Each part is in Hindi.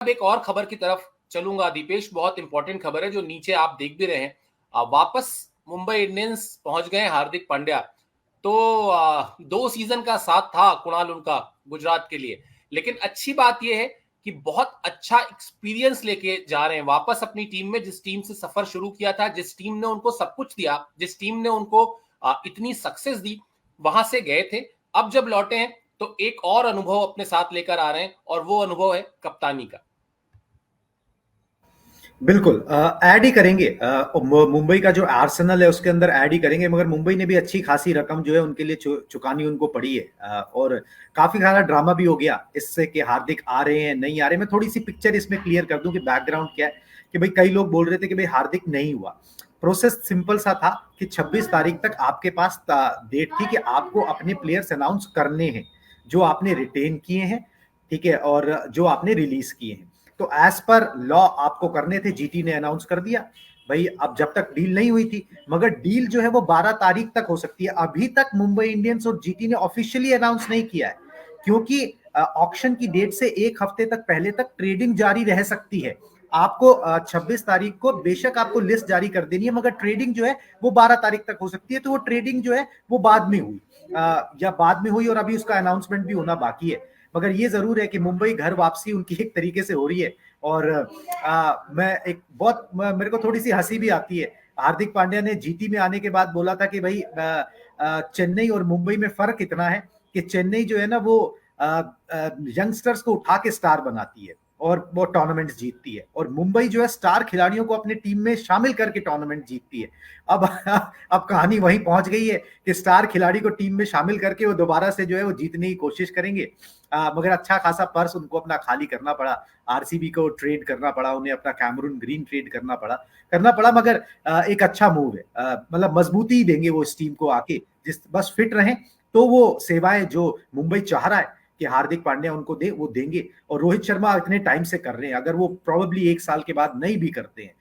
अब एक और खबर की तरफ चलूंगा दीपेश, बहुत इंपॉर्टेंट खबर है जो नीचे आप देख भी रहे हैं। वापस मुंबई इंडियंस पहुंच गए हार्दिक पांड्या। तो 2 सीजन का साथ था कुणाल उनका गुजरात के लिए, लेकिन अच्छी बात यह है कि बहुत अच्छा एक्सपीरियंस लेके जा रहे हैं वापस अपनी टीम में। जिस टीम से सफर शुरू किया था, जिस टीम ने उनको सब कुछ दिया, जिस टीम ने उनको इतनी सक्सेस दी, वहां से गए थे। अब जब लौटे हैं तो एक और अनुभव अपने साथ लेकर आ रहे हैं, और वो अनुभव है कप्तानी का। बिल्कुल ऐड ही करेंगे। मुंबई का जो आर्सेनल है उसके अंदर ऐड ही करेंगे, मगर मुंबई ने भी अच्छी खासी रकम जो है उनके लिए चुकानी उनको पड़ी है। और काफी सारा ड्रामा भी हो गया इससे कि हार्दिक आ रहे हैं नहीं आ रहे। मैं थोड़ी सी पिक्चर इसमें क्लियर कर दूं कि बैकग्राउंड क्या है। कि भाई कई लोग बोल रहे थे कि भाई हार्दिक नहीं हुआ। प्रोसेस सिंपल सा था कि 26 तारीख तक आपके पास डेट थी कि आपको अपने प्लेयर्स अनाउंस करने हैं जो आपने रिटेन किए हैं, ठीक है, और जो आपने रिलीज किए हैं। तो एज पर लॉ आपको करने थे, जीटी ने अनाउंस कर दिया भाई। अब जब तक डील नहीं हुई थी, मगर डील जो है वो 12 तारीख तक हो सकती है। अभी तक मुंबई इंडियंस और जीटी ने ऑफिशियली अनाउंस नहीं किया है, क्योंकि ऑक्शन की डेट से एक हफ्ते तक पहले तक ट्रेडिंग जारी रह सकती है। आपको 26 तारीख को बेशक आपको लिस्ट जारी कर देनी है, मगर ट्रेडिंग जो है वो 12 तारीख तक हो सकती है। तो वो ट्रेडिंग जो है वो बाद में हुई, या बाद में हुई, और अभी उसका अनाउंसमेंट भी होना बाकी है। मगर ये जरूर है कि मुंबई घर वापसी उनकी एक तरीके से हो रही है। और मैं एक बहुत मेरे को थोड़ी सी हंसी भी आती है। हार्दिक पांड्या ने जीटी में आने के बाद बोला था कि भाई चेन्नई और मुंबई में फर्क इतना है कि चेन्नई जो है ना वो यंगस्टर्स को उठा के स्टार बनाती है और वो टूर्नामेंट्स जीतती है, और मुंबई जो है स्टार खिलाड़ियों को अपने टीम में शामिल करके टूर्नामेंट जीतती है। अब अब कहानी वहीं पहुंच गई है कि स्टार खिलाड़ी को टीम में शामिल करके वो दोबारा से जो है वो जीतने की कोशिश करेंगे। मगर अच्छा खासा पर्स उनको अपना खाली करना पड़ा। आरसीबी को ट्रेड करना पड़ा, उन्हें अपना कैमरून ग्रीन ट्रेड करना पड़ा। मगर एक अच्छा मूव है, मतलब मजबूती देंगे वो इस टीम को आके, जिस बस फिट रहें तो वो सेवाएं जो मुंबई चाह रहा है कि हार्दिक पांड्या उनको दे, वो देंगे। और रोहित शर्मा इतने टाइम से कर रहे हैं, अगर वो प्रोबेबली 1 साल के बाद नहीं भी करते हैं,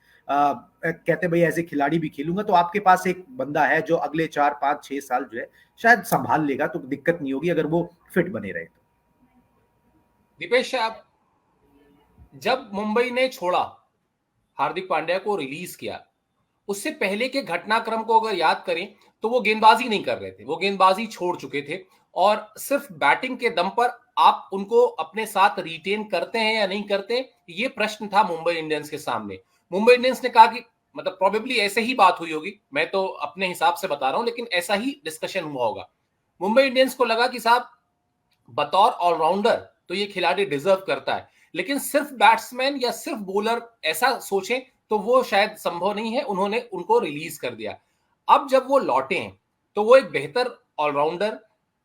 कहते भाई ऐसे खिलाड़ी भी खेलूंगा, तो आपके पास एक बंदा है जो अगले 4 5 6 साल जो है शायद संभाल लेगा, तो दिक्कत नहीं होगी अगर वो फिट बने रहे तो। दीपेश साहब, जब मुंबई ने छोड़ा, हार्दिक पांड्या को रिलीज किया, उससे पहले के घटनाक्रम को अगर याद करें तो वो गेंदबाजी नहीं कर रहे थे, वो गेंदबाजी छोड़ चुके थे। और सिर्फ बैटिंग के दम पर आप उनको अपने साथ रिटेन करते हैं या नहीं करते, ये प्रश्न था मुंबई इंडियंस के सामने। मुंबई इंडियंस ने कहा कि, मतलब प्रोबेबली ऐसे ही बात हुई होगी, मैं तो अपने हिसाब से बता रहा हूं, लेकिन ऐसा ही डिस्कशन हुआ होगा। मुंबई इंडियंस को लगा कि साहब, बतौर ऑलराउंडर तो ये खिलाड़ी डिजर्व करता है, लेकिन सिर्फ बैट्समैन या सिर्फ बॉलर ऐसा सोचें तो वो शायद संभव नहीं है। उन्होंने उनको रिलीज कर दिया। अब जब वो लौटे हैं तो वो एक बेहतर ऑलराउंडर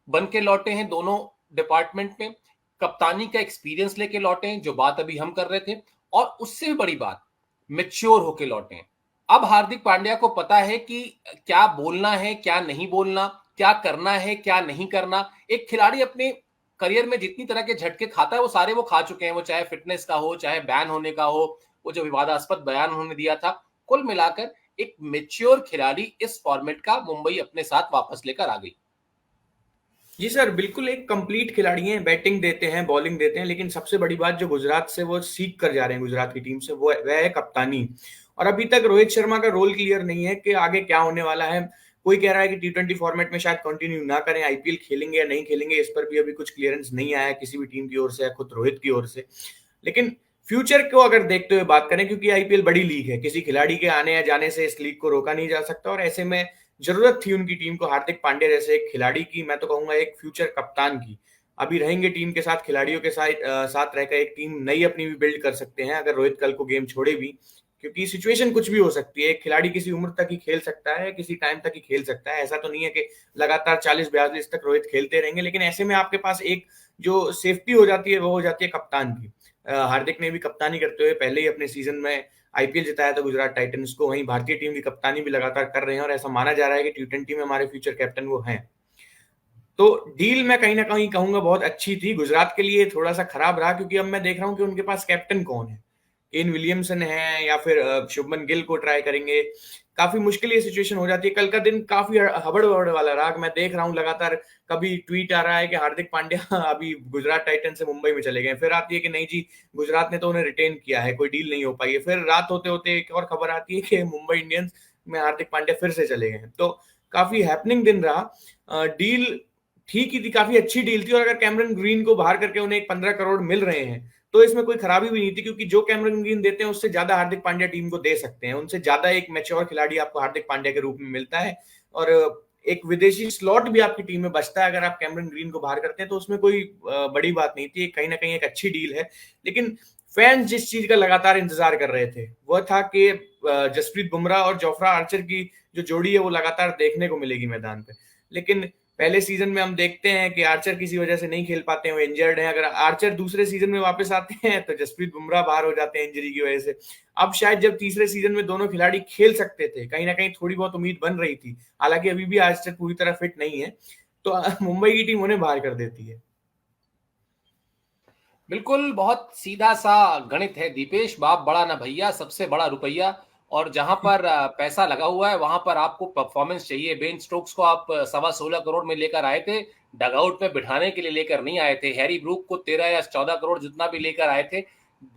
बन के लौटे हैं दोनों डिपार्टमेंट में। कप्तानी का एक्सपीरियंस लेके लौटे हैं, जो बात अभी हम कर रहे थे। और उससे भी बड़ी बात, मेच्योर होके लौटे हैं। अब हार्दिक पांड्या को पता है कि क्या बोलना है, क्या नहीं बोलना, क्या करना है, क्या नहीं करना। एक खिलाड़ी अपने करियर में जितनी तरह के झटके खाता है वो सारे वो खा चुके हैं, वो चाहे फिटनेस का हो, चाहे बैन होने का हो, वो जो विवादास्पद बयान उन्होंने दिया था। कुल मिलाकर एक मेच्योर खिलाड़ी इस फॉर्मेट का मुंबई अपने साथ वापस लेकर आ गई। जी सर, बिल्कुल एक कंप्लीट खिलाड़ी हैं, बैटिंग देते हैं, बॉलिंग देते हैं, लेकिन सबसे बड़ी बात जो गुजरात से वो सीख कर जा रहे हैं गुजरात की टीम से, वो वह है कप्तानी। और अभी तक रोहित शर्मा का रोल क्लियर नहीं है कि आगे क्या होने वाला है। कोई कह रहा है कि टी20 फॉर्मेट में शायद कंटिन्यू ना करें, आईपीएल खेलेंगे या नहीं खेलेंगे, इस पर भी अभी कुछ क्लियरेंस नहीं आया है किसी भी टीम की ओर से या खुद रोहित की ओर से। लेकिन फ्यूचर को अगर देखते हुए बात करें, क्योंकि आईपीएल बड़ी लीग है, किसी खिलाड़ी के आने या जाने से इस लीग को रोका नहीं जा सकता, और ऐसे में जरूरत थी उनकी टीम को हार्दिक पांड्या जैसे एक खिलाड़ी की, मैं तो कहूंगा एक फ्यूचर कप्तान की। अभी रहेंगे टीम के साथ, खिलाड़ियों के साथ रहकर एक टीम नई अपनी भी बिल्ड कर सकते हैं अगर रोहित कल को गेम छोड़े भी, क्योंकि सिचुएशन कुछ भी हो सकती है। एक खिलाड़ी किसी उम्र तक ही खेल सकता है, किसी टाइम तक ही खेल सकता है। ऐसा तो नहीं है कि लगातार 40-42 तक रोहित खेलते रहेंगे, लेकिन ऐसे में आपके पास एक जो सेफ्टी हो जाती है वो हो जाती है कप्तान की। हार्दिक ने भी कप्तानी करते हुए पहले ही अपने सीजन में आईपीएल जिताया था गुजरात टाइटंस को, वहीं भारतीय टीम की कप्तानी भी लगातार कर रहे हैं, और ऐसा माना जा रहा है कि टी20 में हमारे फ्यूचर कैप्टन वो हैं। तो डील मैं कहीं ना कहीं कहूंगा बहुत अच्छी थी। गुजरात के लिए थोड़ा सा खराब रहा, क्योंकि अब मैं देख रहा हूं कि उनके पास कैप्टन कौन है। केन विलियमसन है या फिर शुभमन गिल को ट्राई करेंगे, काफी मुश्किल ये सिचुएशन हो जाती है। कल का दिन काफी हबड़ वाला रहा। मैं देख रहा हूँ लगातार, कभी ट्वीट आ रहा है कि हार्दिक पांड्या अभी गुजरात टाइटंस से मुंबई में चले गए, फिर आती है कि नहीं जी गुजरात ने तो उन्हें रिटेन किया है, कोई डील नहीं हो पाई है, फिर रात होते होते एक और खबर आती है कि मुंबई इंडियंस में हार्दिक पांड्या फिर से चले गए हैं। तो काफी हैपनिंग दिन रहा। डील ठीक ही थी, काफी अच्छी डील थी, और अगर कैमरन ग्रीन को बाहर करके उन्हें 15 करोड़ मिल रहे हैं तो इसमें कोई खराबी भी नहीं थी, क्योंकि जो कैमरन ग्रीन देते हैं उससे ज्यादा हार्दिक पांड्या टीम को दे सकते हैं, उनसे ज्यादा एक मैच्योर खिलाड़ी आपको हार्दिक पांड्या के रूप में मिलता है, और एक विदेशी स्लॉट भी आपकी टीम में बचता है अगर आप कैमरन ग्रीन को बाहर करते हैं, तो उसमें कोई बड़ी बात नहीं थी, कहीं ना कहीं एक अच्छी डील है। लेकिन फैंस जिस चीज का लगातार इंतजार कर रहे थे वह था कि जसप्रीत बुमराह और जोफ्रा आर्चर की जो जोड़ी है वो लगातार देखने को मिलेगी मैदान पे। लेकिन पहले सीजन में हम देखते हैं कि आर्चर किसी वजह से नहीं खेल पाते हैं, वो इंजर्ड हैं। अगर आर्चर दूसरे सीजन में वापस आते हैं तो जसप्रीत बुमराह बाहर हो जाते हैं इंजरी की वजह से। अब शायद जब तीसरे सीजन में दोनों खिलाड़ी खेल सकते थे, कहीं ना कहीं थोड़ी बहुत उम्मीद बन रही थी, हालांकि अभी भी आर्चर पूरी तरह फिट नहीं है, तो मुंबई की टीम उन्हें बाहर कर देती है। बिल्कुल, बहुत सीधा सा गणित है दीपेश, बाप बड़ा ना भैया, सबसे बड़ा रुपया, और जहां पर पैसा लगा हुआ है वहां पर आपको परफॉर्मेंस चाहिए। बेन स्टोक्स को आप 16.25 करोड़ में लेकर आए थे, डगआउट में बिठाने के लिए लेकर नहीं आए थे। हैरी ब्रूक को 13 या 14 करोड़ जितना भी लेकर आए थे,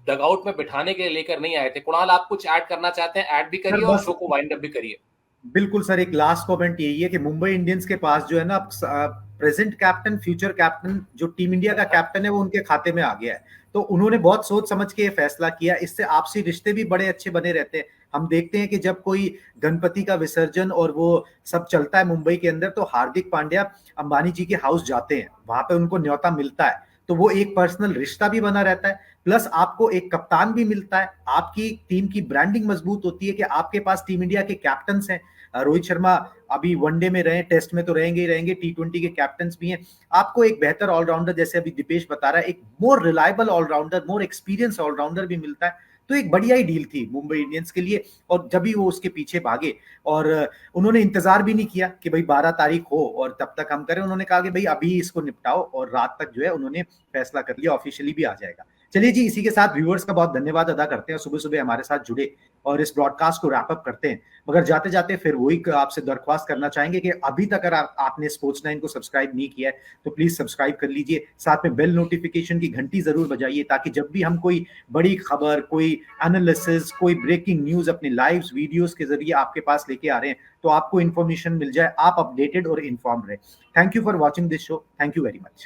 डगआउट में बिठाने के लिए लेकर नहीं आए थे। कुणाल, आप कुछ ऐड करना चाहते हैं? ऐड भी सर करिए और बस शो को वाइंड अप भी करिए। बिल्कुल सर, एक लास्ट कमेंट यही है कि मुंबई इंडियंस के पास जो है ना प्रेजेंट कैप्टन, फ्यूचर कैप्टन, जो टीम इंडिया का कैप्टन है वो उनके खाते में आ गया है। तो उन्होंने बहुत सोच समझ के ये फैसला किया, इससे आपसी रिश्ते भी बड़े अच्छे बने रहते हैं। हम देखते हैं कि जब कोई गणपति का विसर्जन और वो सब चलता है मुंबई के अंदर, तो हार्दिक पांड्या अंबानी जी के हाउस जाते हैं, वहां पे उनको न्योता मिलता है, तो वो एक पर्सनल रिश्ता भी बना रहता है, प्लस आपको एक कप्तान भी मिलता है, आपकी टीम की ब्रांडिंग मजबूत होती है कि आपके पास टीम इंडिया के कैप्टन्स हैं। रोहित शर्मा अभी वनडे में रहे, टेस्ट में तो रहेंगे ही रहेंगे, T20 के कैप्टन्स भी हैं। आपको एक बेहतर ऑलराउंडर, जैसे अभी दीपेश बता रहा है, एक more reliable all rounder, more experience all rounder भी मिलता है। तो एक बढ़िया ही डील थी मुंबई इंडियंस के लिए। और जब भी वो उसके पीछे भागे, और उन्होंने इंतजार भी नहीं किया कि भाई 12 तारीख हो और तब तक हम करें, उन्होंने कहा कि भाई अभी इसको निपटाओ, और रात तक जो है उन्होंने फैसला कर लिया, ऑफिशियली भी आ जाएगा। चलिए जी, इसी के साथ व्यूअर्स का बहुत धन्यवाद अदा करते हैं, सुबह सुबह हमारे साथ जुड़े और इस ब्रॉडकास्ट को रैप अप करते हैं। मगर जाते जाते फिर वही आपसे दरख्वास्त करना चाहेंगे कि अभी तक अगर आपने स्पोर्ट्स 9 को सब्सक्राइब नहीं किया है तो प्लीज सब्सक्राइब कर लीजिए, साथ में बेल नोटिफिकेशन की घंटी जरूर बजाइए, ताकि जब भी हम कोई बड़ी खबर, कोई एनालिसिस, कोई ब्रेकिंग न्यूज अपने लाइव वीडियोस के जरिए आपके पास लेके आ रहे हैं, तो आपको इन्फॉर्मेशन मिल जाए, आप अपडेटेड और इन्फॉर्म रहे। Thank you for watching this show. Thank you very much.